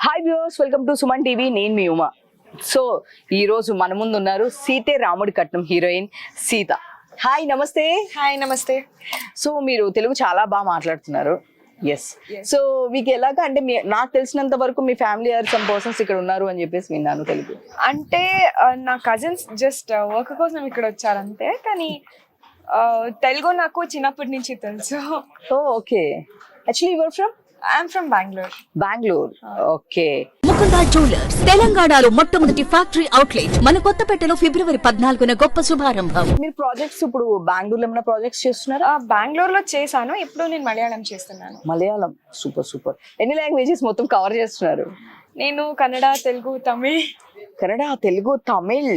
Hi viewers, welcome to Suman TV. నేను మీ Uma. So ఈ రోజు మన ముందు ఉన్నారు సీతే రాముడి కట్నం హీరోయిన్ సీత. హాయ్, నమస్తే. హాయ్, నమస్తే. సో మీరు తెలుగు చాలా బాగా మాట్లాడుతున్నారు. ఎస్. సో మీకు ఎలాగా అంటే నాకు తెలిసినంత వరకు మీ ఫ్యామిలీ ఆర్ సమ్ పర్సన్స్ ఇక్కడ ఉన్నారు అని చెప్పేసి విన్నాను తెలుగు. అంటే నా కజిన్స్ జస్ట్ వర్క్ కోసం ఇక్కడ వచ్చారంతే, కానీ తెలుగు నాకు చిన్నప్పటి నుంచి తెలుసు. Okay. Actually your from? I'm from Bengaluru. Okay. Mukunda jewellers తెలంగాణలో మొట్టమొదటి ఫ్యాక్టరీ అవుట్లెట్ మన కొత్తపేటలో ఫిబ్రవరి 14న గొప్ప శుభారంభం. మీరు ప్రాజెక్ట్స్ ఇప్పుడు బెంగళూరులో ఏమైనా ప్రాజెక్ట్స్ చేస్తున్నారా? బెంగళూరులో చేశాను, ఇప్పుడు నేను మలయాళం చేస్తున్నాను. Malayalam, super super. ఎన్ని లాంగ్వేజెస్ మొత్తం కవర్ చేస్తున్నారు? నేను కన్నడ, తెలుగు, తమిళ్. కన్నడ, తెలుగు, తమిళ్,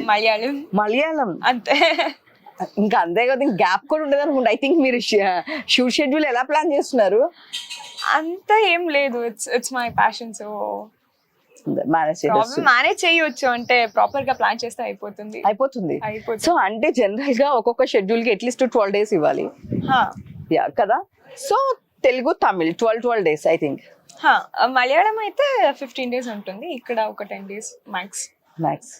మలయాళం అంతే. ఇంకా అంతే కదా, ఇంకా గ్యాప్ కూడా ఉండదు అనుకుంటా. ఐ థింక్ మీరు షూట్ షెడ్యూల్ ఎలా ప్లాన్ చేస్తున్నారు? అంత ఏం లేదు, it's my passion. So manage manage చేయొచ్చు, అంటే ప్రాపర్ గా ప్లాన్ చేస్తే అయిపోతుంది. సో అంటే జనరల్ గా ఒక్కొక్క షెడ్యూల్ కి అట్లీస్ట్ 12 days ఇవ్వాలి కదా. So Telugu, Tamil 12 days I think. Malayalam అయితే 15 days ఉంటుంది, ఇక్కడ ఒక 10 days మ్యాక్స్.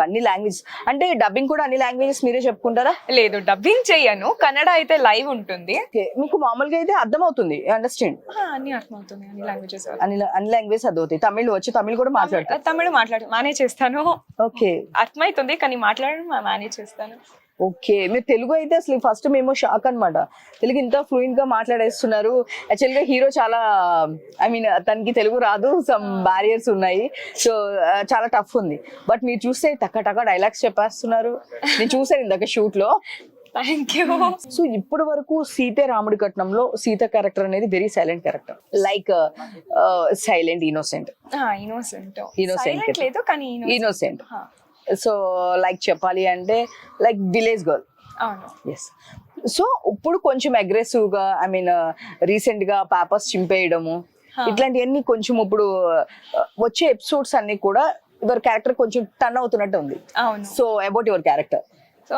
అన్ని లాంగ్వేజ్ అంటే డబ్బింగ్ కూడా అన్ని లాంగ్వేజెస్ మీరే చెప్పుకుంటారా? లేదు, డబ్బింగ్ చెయ్యను. కన్నడ అయితే లైవ్ ఉంటుంది. మీకు మామూలుగా అయితే అర్థం అవుతుంది, అండర్స్టాండ్? అన్ని అర్థమవుతుంది, అన్ని లాంగ్వేజెస్ అన్ని లాంగ్వేజ్ అర్థమవుతాయి. తమిళ్ వచ్చి తమిళ్ కూడా మాట్లాడతారు? తమిళ మేనేజ్ చేస్తాను. ఓకే. అర్థమవుతుంది, కానీ మాట్లాడడం మేనేజ్ చేస్తాను. ఓకే. మీరు తెలుగు అయితే అసలు ఫస్ట్ మేము షాక్ అనమాట. తెలుగు ఇంత ఫ్లూయెంట్ గా మాట్లాడేస్తున్నారు. యాక్చువల్ గా హీరో చాలా, ఐ మీన్ తనకి తెలుగు రాదు, సమ్ బ్యారియర్స్ ఉన్నాయి. సో చాలా టఫ్ ఉంది. బట్ మీరు చూస్తే టక్క డైలాగ్స్ చెప్పేస్తున్నారు. నేను చూసాను ఇందాక షూట్ లో. Thank you. సో ఇప్పటి వరకు సీతే రాముడి కట్నంలో సీత క్యారెక్టర్ అనేది very silent character, like silent, innocent లేదు కానీ ఇన్నోసెంట్. సో లైక్ చెప్పాలి అంటే like village girl. Yes. So ఇప్పుడు కొంచెం అగ్రెసివ్ గా, ఐ మీన్ రీసెంట్ గా పేపర్స్ చింపేయడము, ఇట్లాంటివన్నీ కొంచెం ఇప్పుడు వచ్చే ఎపిసోడ్స్ అన్ని కూడా యువర్ క్యారెక్టర్ కొంచెం టర్న్ అవుతున్నట్టు ఉంది. So about your character. So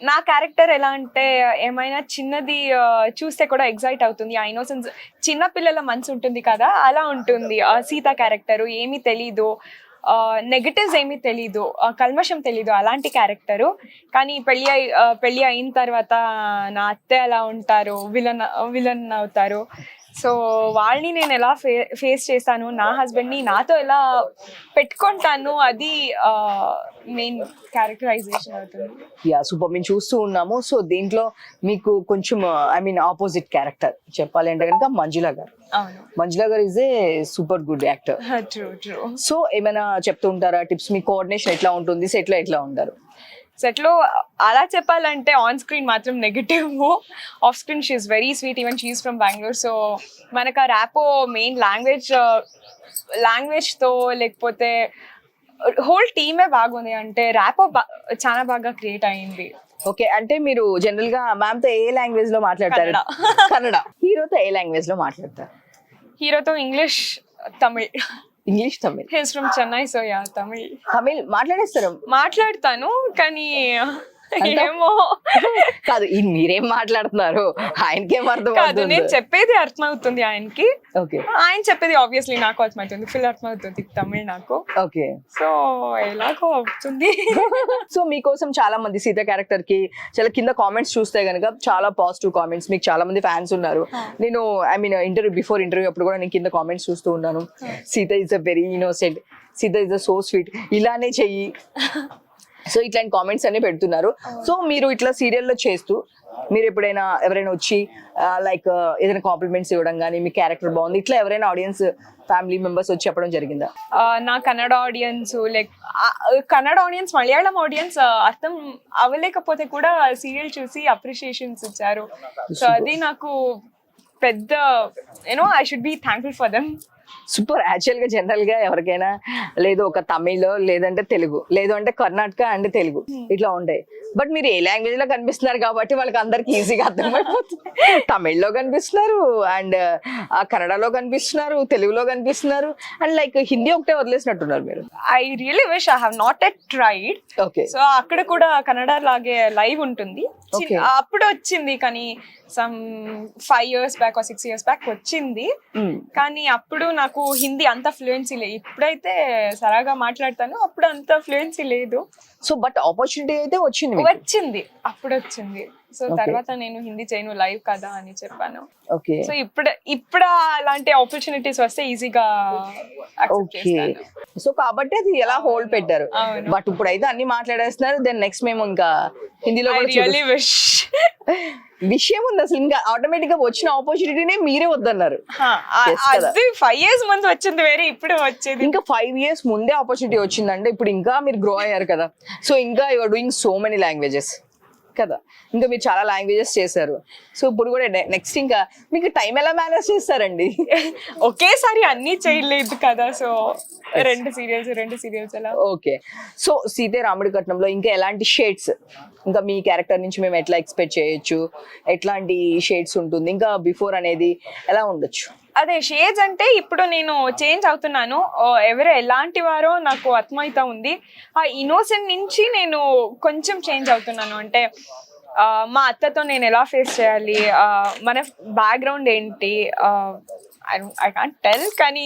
నా క్యారెక్టర్ ఎలా అంటే, ఏమైనా చిన్నది చూస్తే కూడా ఎగ్జైట్ అవుతుంది. ఆ ఇన్నోసెన్స్, చిన్న పిల్లల మనసు ఉంటుంది కదా, అలా ఉంటుంది సీత క్యారెక్టర్. ఏమీ తెలీదు, నెగటివ్స్ ఏమీ తెలీదు, కల్మషం తెలీదు, అలాంటి క్యారెక్టరు. కానీ పెళ్ళి అయిన తర్వాత నా అత్తే ఎలా ఉంటారు, విలన్ అవుతారు. సో వాళ్ళని నేను ఎలా ఫేస్ చేస్తాను, నా హస్బెండ్ని నాతో ఎలా పెట్టుకుంటాను, అది మెయిన్ క్యారెక్టరైజేషన్ అవుతుంది. సూపర్. మేము చూస్తూ ఉన్నాము. సో దీంట్లో మీకు కొంచెం, ఐ మీన్ ఆపోజిట్ క్యారెక్టర్ చెప్పాలి అంటే కనుక మంజుల గారు. మంజుల గారు is a super good actor. So ఏమైనా చెప్తూ ఉంటారా టిప్స్? మీ కోఆర్డినేషన్ ఎట్లా ఉంటుంది, సెట్ లో ఎట్లా ఉంటారు? సెట్ లో అలా చెప్పాలంటే ఆన్ స్క్రీన్ మాత్రం negative, off screen she is very sweet. Even she is from Bengaluru. So మనకు ఆ ర్యాపో మెయిన్ లాంగ్వేజ్ తో, లేకపోతే హోల్ టీమే బాగుంది. అంటే ర్యాపో చాలా బాగా క్రియేట్ అయ్యింది. ఓకే. అంటే మీరు జనరల్ గా మ్యామ్ తో ఏ లాంగ్వేజ్ లో మాట్లాడతారు? కన్నడ. హీరోతో ఏ లాంగ్వేజ్ లో మాట్లాడతారు? హీరోతో English, Tamil. He's from Chennai, so yeah, Tamil మాట్లాడేస్తారు? మాట్లాడతాను, కానీ ఏమో కాదు, మీరేం మాట్లాడుతున్నారు ఆయనకేం అర్థం కాదు. నేను చెప్పేది అర్థమవుతుంది ఆయనకి, ఓకే. ఆయన చెప్పేది ఆబ్వియస్లీ నాకు అర్థమవుతుంది, ఫుల్ అర్థమవుతుంది తమిళ్ నాకు. ఓకే. సో ఎలాగో అవుతుంది. సో మీకోసం చాలా మంది సీత క్యారెక్టర్ కి చాలా కింద కామెంట్స్ చూస్తే గనక చాలా పాజిటివ్ కామెంట్స్, మీకు చాలా మంది ఫ్యాన్స్ ఉన్నారు. నేను ఐ మీన్ బిఫోర్ ఇంటర్వ్యూ అప్పుడు కూడా నేను కింద కామెంట్స్ చూస్తూ ఉన్నాను. Sita is a very innocent, Sita is a so sweet, ఇలానే చెయ్యి. సో ఇట్లాంటి కామెంట్స్ అన్ని పెడుతున్నారు. సో మీరు ఇట్లా సీరియల్లో చేస్తూ మీరు ఎప్పుడైనా ఎవరైనా వచ్చి లైక్ ఏదైనా కాంప్లిమెంట్స్ ఇవ్వడం కానీ, మీ క్యారెక్టర్ బాగుంది ఇట్లా ఎవరైనా ఆడియన్స్, ఫ్యామిలీ మెంబర్స్ వచ్చి చెప్పడం జరిగిందా? నా Kannada audience, like Kannada audience, Malayalam audience అర్థం అవ్వలేకపోతే కూడా సీరియల్ చూసి అప్రిషియేషన్స్ ఇచ్చారు. సో అది నాకు పెద్ద, I should be thankful for them. Super. Actual గా జనరల్ గా ఎవరికైనా లేదు ఒక తమిళ్, లేదంటే తెలుగు, లేదు అంటే కర్ణాటక అండ్ తెలుగు ఇట్లా ఉంటాయి. బట్ మీరు ఏ లాంగ్వేజ్ లో కనిపిస్తున్నారు కాబట్టి వాళ్ళకి అందరికి ఈజీగా అర్థమైపోతుంది. తమిళ్లో కనిపిస్తున్నారు, అండ్ కన్నడలో కనిపిస్తున్నారు, తెలుగులో కనిపిస్తున్నారు, అండ్ లైక్ హిందీ ఒకటే వదిలేసినట్టున్నారు మీరు. I really wish I have not at tried. Okay. So అక్కడ కూడా కన్నడ లాగే లైవ్ ఉంటుంది, అప్పుడు వచ్చింది. కానీ some 5 years back or 6 years back వచ్చింది. కానీ అప్పుడు నాకు హిందీ అంత ఫ్లూయెన్సీ లేదు. ఇప్పుడైతే సరగా మాట్లాడతాను, అప్పుడు అంత ఫ్లూయెన్సీ లేదు. సో బట్ ఆపర్చునిటీ అయితే వచ్చింది మీకు. వచ్చింది, అప్పుడు వచ్చింది. సో తర్వాత నేను హిందీ చేయను, లైవ్ కదా అని చెప్పాను. ఓకే సో ఇప్పుడు అలాంటి ఆపర్చునిటీస్ వస్తే ఈజీగా ఓకే. సో కాబట్టి అది ఎలా హోల్డ్ పెట్టారు. అవును. బట్ ఇప్పుడు అయితే అన్ని మాట్లాడేస్తున్నారు. దెన్ నెక్స్ట్ మేము ఇంకా హిందీలో ఐ కూడా రియల్లీ విష్. విషయం ఉంది అసలు. ఇంకా ఆటోమేటిక్ గా వచ్చిన ఆపర్చునిటీనే మీరే వద్దన్నారు. Yes కదా. అది 5 years ముందు వచ్చింది వేరే, ఇప్పుడు వచ్చేది. ఇంకా 5 years ముందే ఆపర్చునిటీ వచ్చిందంటే ఇప్పుడు ఇంకా మీరు గ్రో అయ్యారు కదా. సో ఇంకా you are doing so many languages కదా. ఇంకా మీరు చాలా లాంగ్వేజెస్ చేశారు. సో ఇప్పుడు కూడా నెక్స్ట్ ఇంకా మీకు టైం ఎలా మేనేజ్ చేస్తారండి? ఒకేసారి అన్ని చేయలేదు కదా. సో 2 సీరియల్స్ అలా. ఓకే. సో సీతే రాముడి కట్నంలో ఇంకా ఎలాంటి షేడ్స్, ఇంకా మీ క్యారెక్టర్ నుంచి మేము ఎట్లా ఎక్స్పెక్ట్ చేయొచ్చు, ఎట్లాంటి షేడ్స్ ఉంటుంది, ఇంకా బిఫోర్ అనేది ఎలా ఉండొచ్చు? అదే షేడ్స్ అంటే ఇప్పుడు నేను చేంజ్ అవుతున్నాను. ఎవరు ఎలాంటి వారో నాకు అర్థమవుతా ఉంది. ఆ ఇన్నోసెంట్ నుంచి నేను కొంచెం చేంజ్ అవుతున్నాను. అంటే మా అత్తతో నేను ఎలా ఫేస్ చేయాలి, మన బ్యాక్గ్రౌండ్ ఏంటి, ఐ కాంట్ టెల్, కానీ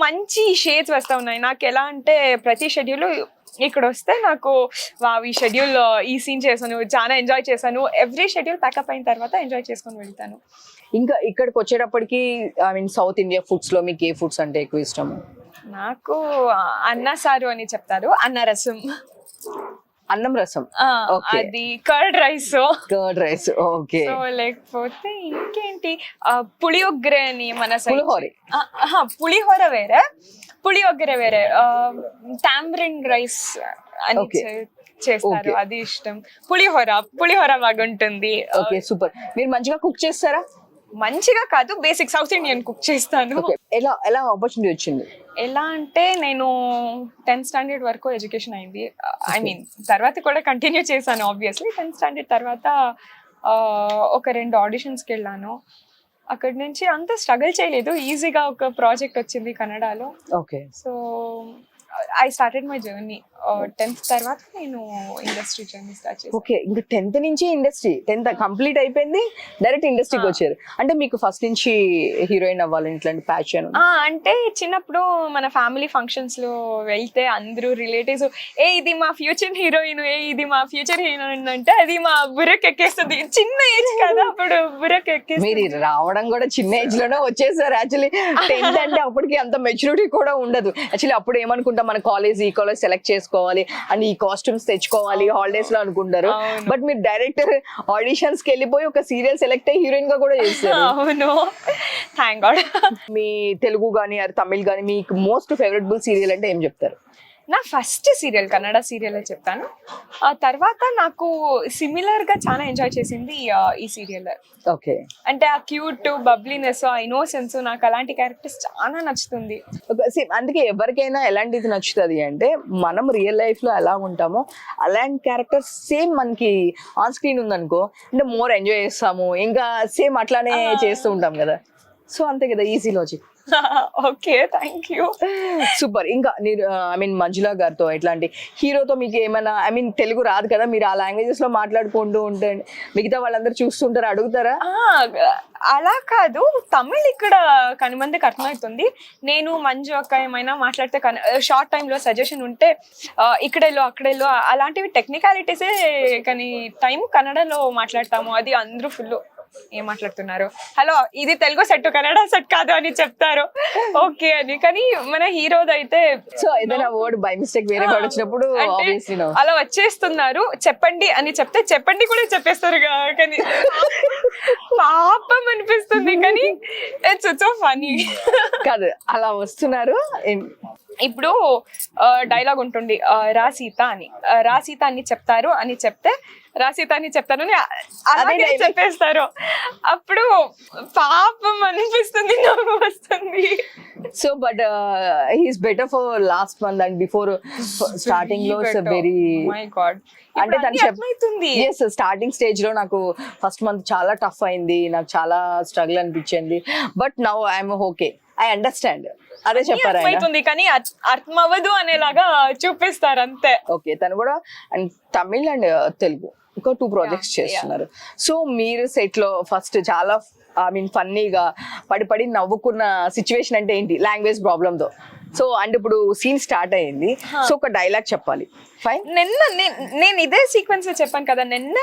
మంచి షేడ్స్ వస్తూ ఉన్నాయి నాకు. ఎలా అంటే ప్రతి షెడ్యూల్ ఇక్కడ వస్తే నాకు ఈ షెడ్యూల్ ఈ సీన్ చేశాను, చాలా ఎంజాయ్ చేశాను. ఎవ్రీ షెడ్యూల్ ప్యాకప్ అయిన తర్వాత ఎంజాయ్ చేసుకొని వెళ్తాను. ఇంకా ఇక్కడికి వచ్చేటప్పటికి I mean south India foods లో మీకు ఏ ఫుడ్స్ అంటే ఎక్కువ ఇష్టం? నాకు అన్న సారు అని చెప్తారు, అన్న రసం, అన్నం రసం, అది curd rice. Curd rice, okay. So లేకపోతే ఇంకేంటి, పులియొగ్గరే అని మన సైడ్. పులిహోర వేరే, పులియొగ్గరే వేరే. టాంబరిన్ రైస్ అని చేస్తారు, అది ఇష్టం. పులిహోర బాగుంటుంది. Okay, super. మీరు మంచిగా కుక్ చేస్తారా? మంచిగా కాదు, బేసిక్ సౌత్ ఇండియన్ కుక్ చేస్తాను. ఎలా ఆపర్చునిటీ వచ్చింది? ఎలా అంటే నేను 10th standard వరకు ఎడ్యుకేషన్ అయింది. ఐ మీన్ తర్వాత కూడా కంటిన్యూ చేశాను ఆబ్వియస్లీ. 10th standard తర్వాత ఒక 2 ఆడిషన్స్కి వెళ్ళాను. అక్కడి నుంచి అంత స్ట్రగుల్ చేయలేదు, ఈజీగా ఒక ప్రాజెక్ట్ వచ్చింది కన్నడలో. Okay. So I started my journey. 10th తర్వాత నేను ఇండస్ట్రీ జర్నీ స్టార్ట్ చేశాను. ఓకే, ఇంకా 10th నుంచి ఇండస్ట్రీ, 10th కంప్లీట్ అయిపోయింది, డైరెక్ట్ ఇండస్ట్రీకి వచ్చారు. అంటే మీకు ఫస్ట్ నుంచి హీరోయిన్ అవ్వాలని ఇట్లాంటి ప్యాషన్? అంటే చిన్నప్పుడు మన ఫ్యామిలీ ఫంక్షన్స్ లో వెళ్తే అందరూ రిలేటివ్స్, ఇది మా ఫ్యూచర్ హీరోయిన్, ఇది మా ఫ్యూచర్ హీరోయిన్ అంటే అది మా బుర్రకి ఎక్కేస్తుంది. చిన్న ఏజ్ కదా, అప్పుడు బుర్రకి ఎక్కేస్తుంది. మీరు రావడం కూడా చిన్న ఏజ్ లోనే వచ్చేసారు. యాక్చువల్లీ 10th అంటే అప్పటికి అంత మెచ్యూరిటీ కూడా ఉండదు. యాక్చువల్లీ అప్పుడు ఏమనుకుంటాం, మన కాలేజ్ ఈ కాలేజ్ సెలెక్ట్ చేసుకోవాలి అండ్ ఈ కాస్ట్యూమ్స్ తెచ్చుకోవాలి హాలిడేస్ లో అనుకుంటారు. బట్ మీరు డైరెక్టర్ ఆడిషన్స్ కి వెళ్ళిపోయి ఒక సీరియల్ సెలెక్ట్ అయ్యి హీరోయిన్ గా కూడా చేస్తారు. అవును, థ్యాంక్ గాడ్. మీ తెలుగు గానీ తమిళ్ గానీ మీకు మోస్ట్ ఫేవరెటబుల్ సీరియల్ అంటే ఏం చెప్తారు? నా ఫస్ట్ సీరియల్ కన్నడ సీరియల్ చెప్తాను. ఆ తర్వాత నాకు సిమిలర్ గా చాలా ఎంజాయ్ చేసింది ఈ సీరియల్. ఓకే. అంటే ఆ క్యూట్ బబ్లీనెస్, ఆ ఇన్నోసెన్స్, నాకు అలాంటి క్యారెక్టర్స్ చాలా నచ్చుతుంది. అందుకే ఎవరికైనా ఎలాంటిది నచ్చుతుంది అంటే మనం రియల్ లైఫ్ లో ఎలా ఉంటామో అలాంటి క్యారెక్టర్స్ సేమ్ మనకి ఆన్ స్క్రీన్ ఉందనుకో అంటే మోర్ ఎంజాయ్ చేస్తాము, ఇంకా సేమ్ అట్లానే చేస్తూ ఉంటాం కదా. సో అంతే కదా, easy logic. Okay, thank you. Super. ఇంకా మీరు ఐ మీన్ మంజులా గారితో ఇట్లాంటి హీరోతో మీకు ఏమైనా, ఐ మీన్ తెలుగు రాదు కదా, మీరు ఆ లాంగ్వేజెస్ లో మాట్లాడుకుంటూ ఉంటే మిగతా వాళ్ళందరూ చూస్తుంటారు, అడుగుతారా? అలా కాదు, తమిళ్ ఇక్కడ కని మందికి అర్థమవుతుంది. నేను మంజు అక్క ఏమైనా మాట్లాడితే షార్ట్ టైంలో సజెషన్ ఉంటే ఇక్కడెళ్ళు అక్కడెళ్ళు అలాంటివి టెక్నికాలిటీసే, కానీ టైం కన్నడలో మాట్లాడతాము. అది అందరూ ఫుల్ ఏం మాట్లాడుతున్నారు, హలో ఇది తెలుగు సెట్ కన్నడ సెట్ కాదు అని చెప్తారు. ఓకే అని, కానీ మన హీరోది అయితే సో ఏదైనా వర్డ్ బై మిస్టేక్ వేరే వర్డ్ వచ్చినప్పుడు అలా వచ్చేస్తున్నారు. చెప్పండి అని చెప్తే చెప్పండి కూడా చెప్పేస్తారు. కానీ పాపం అనిపిస్తుంది, కానీ ఇట్స్ సో ఫనీ కాదు, అలా వస్తున్నారు. ఇప్పుడు డైలాగ్ ఉంటుంది, రా సీత అని, రా సీత అని చెప్తారు అని చెప్తే రా సీత అని చెప్తారు అని అలాగే చెప్పేస్తారు. అప్పుడు పాపం అనిపిస్తుంది, నవ్వు వస్తుంది. So but he's better for last month and before starting లో వెరీ మై గాడ్. అంటే తను స్టార్టింగ్ స్టేజ్ లో నాకు ఫస్ట్ మంత్ చాలా టఫ్ అయింది, నాకు చాలా స్ట్రగుల్ అనిపించింది. But now I'm okay, I understand. అదే చెప్పారు, కానీ అర్థం అవ్వదు అనేలాగా చూపిస్తారు అంతే. ఓకే, తను కూడా అండ్ తమిళ్ అండ్ తెలుగు ఒక 2 ప్రాజెక్ట్స్ చేస్తున్నారు. సో మీరు సెట్ లో ఫస్ట్ చాలా ఐ మీన్ ఫన్నీగా పడి నవ్వుకున్న సిచ్యువేషన్ అంటే ఏంటి? లాంగ్వేజ్ ప్రాబ్లమ్తో. సో అంటే ఇప్పుడు సీన్ స్టార్ట్ అయ్యింది, సో ఒక డైలాగ్ చెప్పాలి. ఫైన్. నేను ఇదే సీక్వెన్స్ చెప్పాను కదా, నిన్న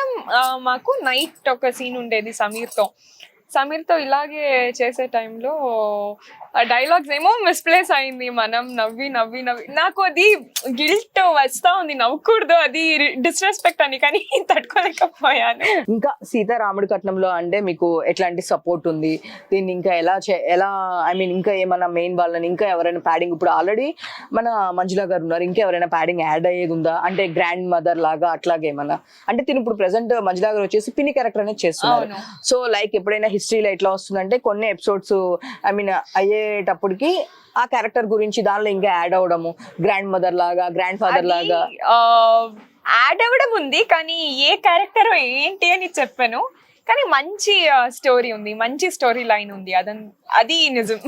మాకు నైట్ ఒక సీన్ ఉండేది సమీర్తో ఇలాగే చేసే టైంలో డైలాగ్స్ ఏమో మిస్ప్లేస్ అయింది. మనం నవ్వి నాకు అది గిల్ట్ వస్తా ఉంది, నవ్వకూడదు, అది డిస్రెస్పెక్ట్ అని, కానీ తట్టుకోలేకపోయాను. ఇంకా సీతారాముడి కట్నంలో అంటే మీకు ఎట్లాంటి సపోర్ట్ ఉంది? దీన్ని ఇంకా ఎలా ఐ మీన్ ఇంకా ఏమన్నా మెయిన్ వాళ్ళని ఇంకా ఎవరైనా ప్యాడింగ్, ఇప్పుడు ఆల్రెడీ మన మంజులా గారు ఉన్నారు, ఇంకా ఎవరైనా ప్యాడింగ్ యాడ్ అయ్యేది ఉందా? అంటే గ్రాండ్ మదర్ లాగా అట్లాగే ఏమన్నా? అంటే తిని ఇప్పుడు ప్రెసెంట్ మంజులా గారు వచ్చేసి పిన్ని క్యారెక్టర్ అనేది చేస్తున్నారు. సో లైక్ ఎప్పుడైనా హిస్టరీలో ఎట్లా వస్తుందంటే కొన్ని ఎపిసోడ్స్ ఐ మీన్ అయ్యేటప్పటికి ఆ క్యారెక్టర్ గురించి దానిలో ఇంకా యాడ్ అవడము, గ్రాండ్ మదర్ లాగా, గ్రాండ్ ఫాదర్ లాగా యాడ్ అవ్వడం ఉంది, కానీ ఏ క్యారెక్టర్ ఏంటి అని చెప్పాను. కానీ మంచి స్టోరీ ఉంది, మంచి స్టోరీ లైన్ ఉంది, అది నిజం.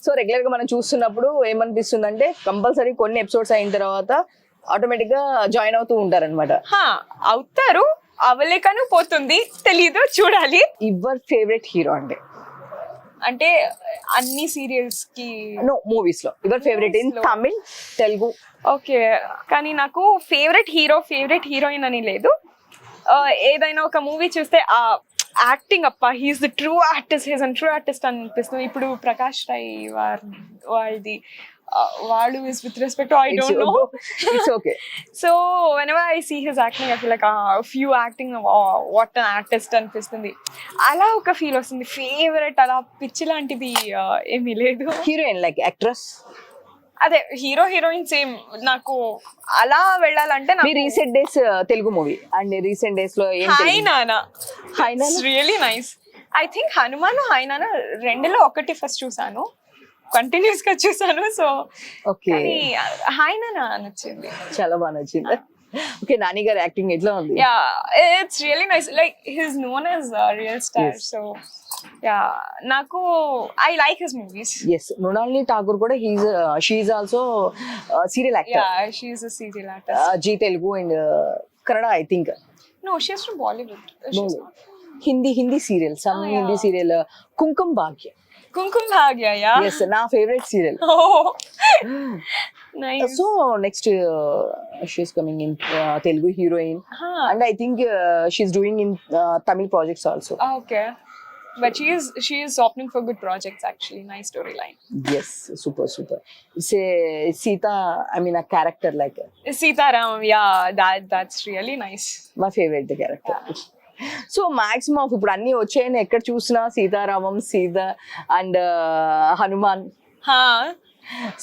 సో రెగ్యులర్ గా మనం చూస్తున్నప్పుడు ఏమనిపిస్తుంది అంటే కంపల్సరీ కొన్ని ఎపిసోడ్స్ అయిన తర్వాత ఆటోమేటిక్ గా జాయిన్ అవుతూ ఉంటారు అనమాట. అవుతారు, అవలేకను పోతుంది, తెలీదు, చూడాలి. యువర్ ఫేవరెట్ హీరో అంటే అన్ని సీరియల్స్ కి నో మూవీస్ లో your favourite in Tamil, Telugu? Okay, కానీ నాకు ఫేవరెట్ హీరో ఫేవరెట్ హీరోయిన్ అని లేదు. ఏదైనా ఒక మూవీ చూస్తే ఆ యాక్టింగ్ అప్ప, హీఈస్ ద ట్రూ ఆర్టిస్ట్ అనిపిస్తుంది. ఇప్పుడు ప్రకాష్ రై వాళ్ళది వాడు is with respect to I don't know. It's okay. So whenever I see his acting, I feel like a few acting, what an artist అనిపిస్తుంది. అలా ఒక ఫీల్ వస్తుంది. ఫేవరెట్ అలా పిచ్చి లాంటిది ఏమీ లేదు. Heroine like actress? అదే హీరో హీరోయిన్ సేమ్. నాకు అలా వెళ్ళాలంటే recent days Telugu movie and recent days లో హాయ్ నానా really nice. I think Hanuman hi నానా రెండులో ఒకటి ఫస్ట్ చూసాను, కంటిన్యూస్ గా చూసాను. సో ఓకే, హాయ్ నానా నచ్చింది, చాలా బాగా నచ్చింది. ఓకే, నాని గారి యాక్టింగ్ ఎట్లా ఉంది? Yeah, it's really nice. Like his known as real star. So yeah, నాకు I like his movies. yes, Mrunalini Thakur కూడా she is also serial actor. Yeah, she is a serial actor. Zee Telugu and Kannada I think. No, she is from Bollywood. Hindi serial, some Hindi serial Kumkum Bhagya. Kumkum Bhagya, yeah. yes, నా favourite serial. Oh, nice. So next she's coming in Telugu heroine, and I think she's doing in Tamil projects also. Okay, but she is opening for good projects actually. Nice storyline. Yes, super. It's a Sita, I mean a character like Sitaram, yeah, that's really nice. my favorite character. So maximum ఇప్పుడు అన్ని వచ్చాయని ఎక్కడ చూసినా Sitaramam, Sita and Hanuman,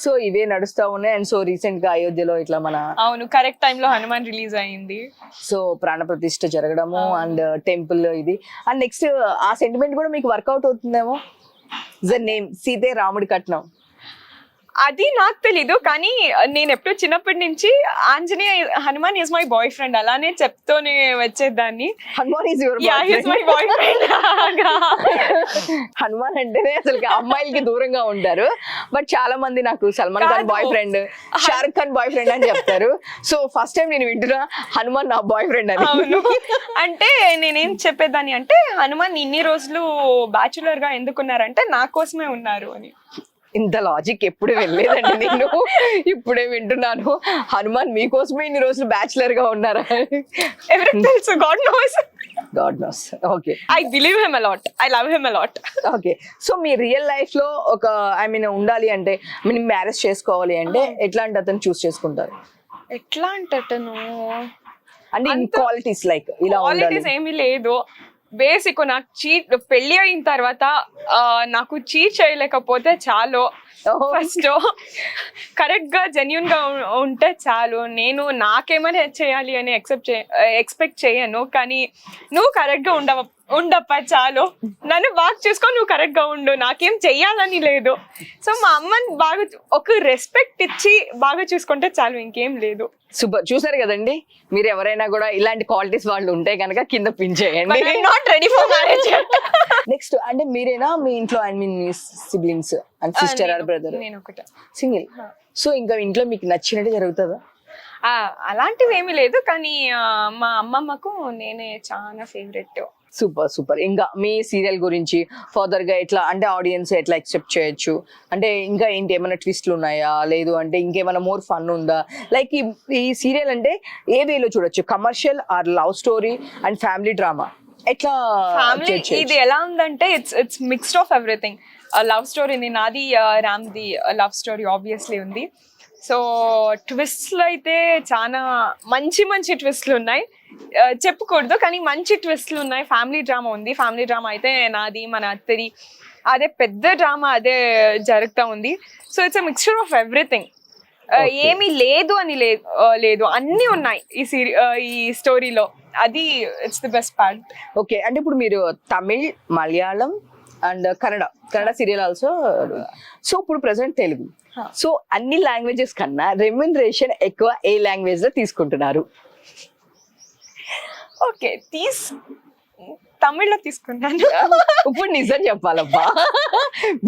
so ఇవే నడుస్తా ఉన్నాయి. And so recent గా అయోధ్యలో ఇట్లా మన అవును కరెక్ట్ టైం లో హనుమాన్ రిలీజ్ అయింది. సో ప్రాణ ప్రతిష్ఠ జరగడము అండ్ టెంపుల్ ఇది, అండ్ నెక్స్ట్ ఆ సెంటిమెంట్ కూడా మీకు వర్కౌట్ అవుతుందేమో. ద నేమ్ సీతే రాముడి కట్నం, అది నాకు తెలీదు, కానీ నేను ఎప్పుడు చిన్నప్పటి నుంచి Anjaneya Hanuman is my boy friend అలానే చెప్తూనే వచ్చేదాన్ని. Hanuman is your my boy friend. Hanuman అంటేనే అసలు అమ్మాయిలకి దూరంగా ఉంటారు, బట్ చాలా మంది నాకు Salman Khan boy friend, Shahrukh Khan boy friend అని చెప్తారు. సో ఫస్ట్ టైం నేను వింటున్నా హనుమాన్ నా బాయ్ ఫ్రెండ్ అని. అవును, అంటే నేనేం చెప్పేదాన్ని అంటే హనుమాన్ ఇన్ని రోజులు బ్యాచులర్ గా ఎందుకున్నారంటే నా కోసమే ఉన్నారు అని. ఇంత లాజిక్ ఎప్పుడు వెళ్ళలేదండి నేను, ఇప్పుడే వింటున్నాను. హనుమాన్ మీకోసమే ఇన్ని రోజులు బ్యాచులర్ గా ఉన్నారా? ఎవరికి తెలుసు, God knows. Okay, I believe him a lot, I love him a lot. Okay, so me real life లో ఒక ఐ మీన్ ఉండాలి అంటే, మీరు మ్యారేజ్ చేసుకోవాలి అంటే ఎట్లాంటి అతను చూస్ చేసుకుంటారు? ఎట్లాంటి అతను అంటే క్వాలిటీస్ లైక్ ఇలా క్వాలిటీస్ ఏమీ లేదు. బేసిక్ నాకు పెళ్లి అయిన తర్వాత నాకు చీట్ చేయలేకపోతే చాలు. ఫస్ట్ కరెక్ట్ గా జెన్యున్ గా ఉంటే చాలు. నేను నాకేమైనా చేయాలి అని ఎక్స్పెక్ట్ చేయను, కానీ నువ్వు కరెక్ట్ గా ఉండప్ప చాలు. నన్ను బాగా చూసుకో, నువ్వు కరెక్ట్ గా ఉండు, నాకేం చెయ్యాలని లేదు. సో మా అమ్మని బాగా ఒక రెస్పెక్ట్ ఇచ్చి బాగా చూసుకుంటే చాలు, ఇంకేం లేదు. సూపర్. చూసారు కదండి, మీరు ఎవరైనా కూడా ఇలాంటి క్వాలిటీస్ వాళ్ళు ఉంటే కనుక కింద పిన్ చేయండి. Not ready for marriage. Next అంటే మీరేనా మీ ఇంట్లో ఐ మీన్ మీ siblings and sister or brother? నేను ఒకటే సింగిల్. సో ఇంకా ఇంట్లో మీకు నచ్చినట్టు జరుగుతుందా? అలాంటివి ఏమీ లేదు, కానీ మా అమ్మమ్మకు నేనే చాలా ఫేవరెట్. Super super. ఇంకా మీ సీరియల్ గురించి ఫర్దర్ గా ఎట్లా అంటే ఆడియన్స్ ఎట్లా ఎక్సెప్ట్ చేయొచ్చు, అంటే ఇంకా ఏంటి ఏమైనా ట్విస్ట్లు ఉన్నాయా, లేదు అంటే ఇంకేమైనా మోర్ ఫన్ ఉందా, లైక్ ఈ సీరియల్ అంటే ఏ వేలో చూడొచ్చు, commercial or love story and family drama, ఎట్లా ఫ్యామిలీ చేయొచ్చు? ఇది ఎలా ఉందంటే it's mixed of everything. Love story నాది, రామ్ది లవ్ స్టోరీ ఆబ్వియస్లీ ఉంది. సో ట్విస్ట్లు అయితే చాలా మంచి మంచి ట్విస్ట్లు ఉన్నాయి, చెప్పుకూడదు కానీ మంచి ట్విస్ట్లు ఉన్నాయి. ఫ్యామిలీ డ్రామా ఉంది, ఫ్యామిలీ డ్రామా అయితే నాది మన అత్తది అదే పెద్ద డ్రామా అదే జరుగుతూ ఉంది. So it's a mixture of everything. ఏమీ లేదు అని లేదు, అన్నీ ఉన్నాయి ఈ స్టోరీలో. అది it's the best part. Okay, అంటే ఇప్పుడు మీరు Tamil, Malayalam and Kannada serial also. So ఇప్పుడు ప్రెసెంట్ తెలుగు. సో అన్ని లాంగ్వేజెస్ కన్నా రెమ్యునరేషన్ ఎక్కువ ఏ లాంగ్వేజ్ లో తీసుకుంటున్నారు? ఓకే, తమిళ్లో తీసుకున్నాను. ఇప్పుడు నిజం చెప్పాలబ్బా,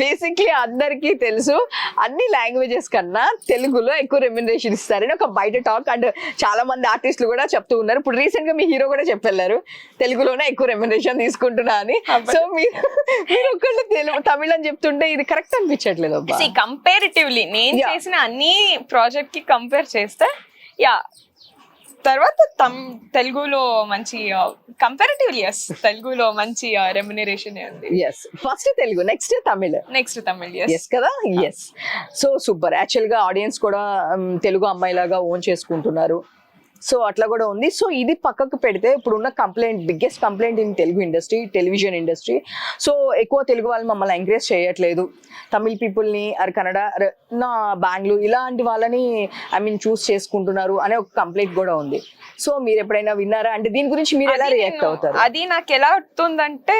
బేసిక్లీ అందరికీ తెలుసు అన్ని లాంగ్వేజెస్ కన్నా తెలుగులో ఎక్కువ రెమ్యునరేషన్ ఇస్తారని ఒక బయట టాక్, అండ్ చాలా మంది ఆర్టిస్టులు కూడా చెప్తూ ఉన్నారు. ఇప్పుడు రీసెంట్ గా మీ హీరో కూడా చెప్పెళ్ళారు తెలుగులోనే ఎక్కువ రెమ్యునరేషన్ తీసుకుంటున్నా అని. సో మీరు ఒక్కళ్ళు తమిళ్ అని చెప్తుంటే ఇది కరెక్ట్ అనిపించట్లేదు అబ్బా. కంపారిటివ్లీ నేను చేసిన అన్ని ప్రాజెక్ట్ కి కంపేర్ చేస్తే తర్వాత తెలుగులో మంచి కంపారిటివ్లీ తెలుగులో మంచి రెమ్యునరేషన్ ఉంది. First Telugu, next Tamil yes కదా. Yes, so super. యాక్చువల్ గా ఆడియన్స్ కూడా తెలుగు అమ్మాయిలాగా ఓన్ చేసుకుంటున్నారు. సో అట్లా కూడా ఉంది. సో ఇది పక్కకు పెడితే ఇప్పుడున్న biggest complaint in Telugu industry, television industry. So ఎక్కువ తెలుగు వాళ్ళు మమ్మల్ని ఎంకరేజ్ చేయట్లేదు, తమిళ్ పీపుల్ని కన్నడ నా బెంగళూరు ఇలాంటి వాళ్ళని చూస్ చేసుకుంటున్నారు అనే ఒక కంప్లైంట్ కూడా ఉంది. సో మీరు ఎప్పుడైనా విన్నారా, అంటే దీని గురించి మీరు ఎలా రియాక్ట్ అవుతారు? అది నాకు ఎలా అవుతుందంటే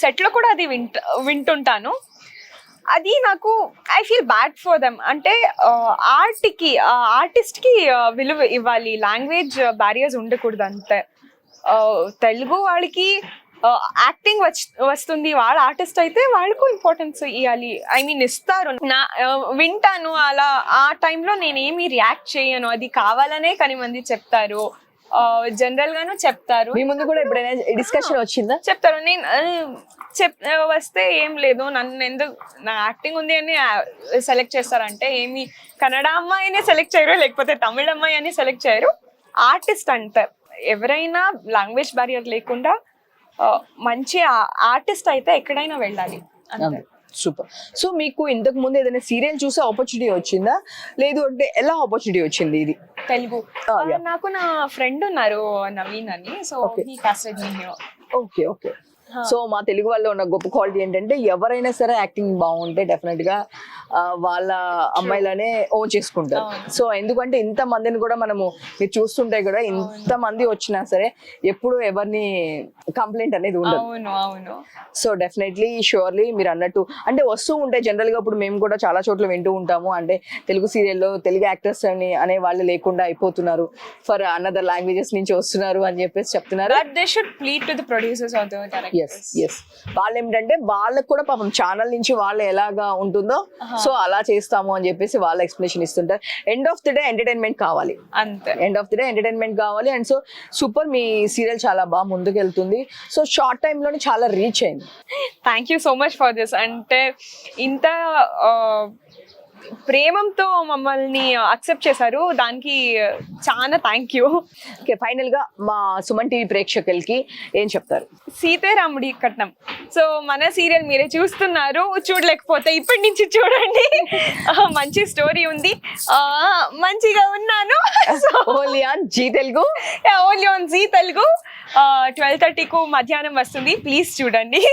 సెట్ లో కూడా అది వింటుంటాను. అది నాకు I feel bad for them. అంటే ఆర్టిస్ట్ కి విలువ ఇవ్వాలి, లాంగ్వేజ్ బ్యారియర్స్ ఉండకూడదు అంతే. తెలుగు వాళ్ళకి యాక్టింగ్ వస్తుంది, వాళ్ళ ఆర్టిస్ట్ అయితే వాళ్ళకు ఇంపార్టెన్స్ ఇవ్వాలి. ఇస్తారు, వింటాను. అలా ఆ టైంలో నేనేమి రియాక్ట్ చేయను, అది కావాలనే కానీ మంది చెప్తారు, జనరల్ గాను చెప్తారు. మీ ముందు కూడా ఎప్పుడైనా డిస్కషన్ వచ్చిందా? చెప్తారు. నేను వస్తే ఏం లేదు, నన్ను ఎందుకు నా యాక్టింగ్ ఉంది అని సెలెక్ట్ చేస్తారంటే ఏమి కన్నడ అమ్మాయిని సెలెక్ట్ చేయరు, లేకపోతే తమిళ అమ్మాయి అని సెలెక్ట్ చేయరు, ఆర్టిస్ట్ అంటారు. ఎవరైనా లాంగ్వేజ్ బ్యారియర్ లేకుండా మంచి ఆర్టిస్ట్ అయితే ఎక్కడైనా వెళ్ళాలి అంతే. సూపర్. సో మీకు ఇంతకు ముందు ఏదైనా సీరియల్ చూసే ఆపర్చునిటీ వచ్చిందా, లేదు అంటే ఎలా ఆపర్చునిటీ వచ్చింది ఇది తెలుగు? నాకు నా ఫ్రెండ్ ఉన్నారు నవీన్ అని, so he casted me here. Okay okay. So మా తెలుగు వాళ్ళు ఉన్న గొప్ప క్వాలిటీ ఏంటంటే ఎవరైనా సరే యాక్టింగ్ బాగుంటే డెఫినెట్ గా వాళ్ళ అమ్మాయిలనే ఓన్ చేసుకుంటారు. సో ఎందుకంటే ఇంత మందిని కూడా మనము మీరు చూస్తుంటే కూడా ఇంత మంది వచ్చినా సరే ఎప్పుడు ఎవరిని కంప్లైంట్ అనేది ఉండదు. సో డెఫినెట్లీ షూర్లీ మీరు అన్నట్టు అంటే వస్తూ ఉంటాయి జనరల్ గా. ఇప్పుడు మేము కూడా చాలా చోట్ల వింటూ ఉంటాము, అంటే తెలుగు సీరియల్లో తెలుగు యాక్టర్స్ అని అనే వాళ్ళు లేకుండా అయిపోతున్నారు, ఫర్ అనదర్ లాంగ్వేజెస్ నుంచి వస్తున్నారు అని చెప్పేసి చెప్తున్నారు. వాళ్ళు ఏమిటంటే వాళ్ళకు కూడా పాపం ఛానల్ నుంచి వాళ్ళు ఎలాగా ఉంటుందో సో అలా చేస్తాము అని చెప్పేసి వాళ్ళ ఎక్స్ప్లెనేషన్ ఇస్తుంటారు. End of the day entertainment కావాలి, అంతే. End of the day entertainment కావాలి. అండ్ సో సూపర్, మీ సీరియల్ చాలా బాగా ముందుకు వెళ్తుంది. సో షార్ట్ టైమ్ లోనే చాలా రీచ్ అయింది. Thank you so much for this. అంటే ఇంత ప్రేమంతో మమ్మల్ని అక్సెప్ట్ చేశారు, దానికి చాలా థ్యాంక్ యూ. ఓకే, ఫైనల్ గా మా సుమన్ టీవీ ప్రేక్షకులకి ఏం చెప్తారు? సీతారాముడి కట్నం. సో మన సీరియల్ మీరే చూస్తున్నారు, చూడలేకపోతే ఇప్పటి నుంచి చూడండి. మంచి స్టోరీ ఉంది, మంచిగా ఉన్నాను. Only on Zee Telugu, only on Zee Telugu 12:30కు మధ్యాహ్నం వస్తుంది, ప్లీజ్ చూడండి.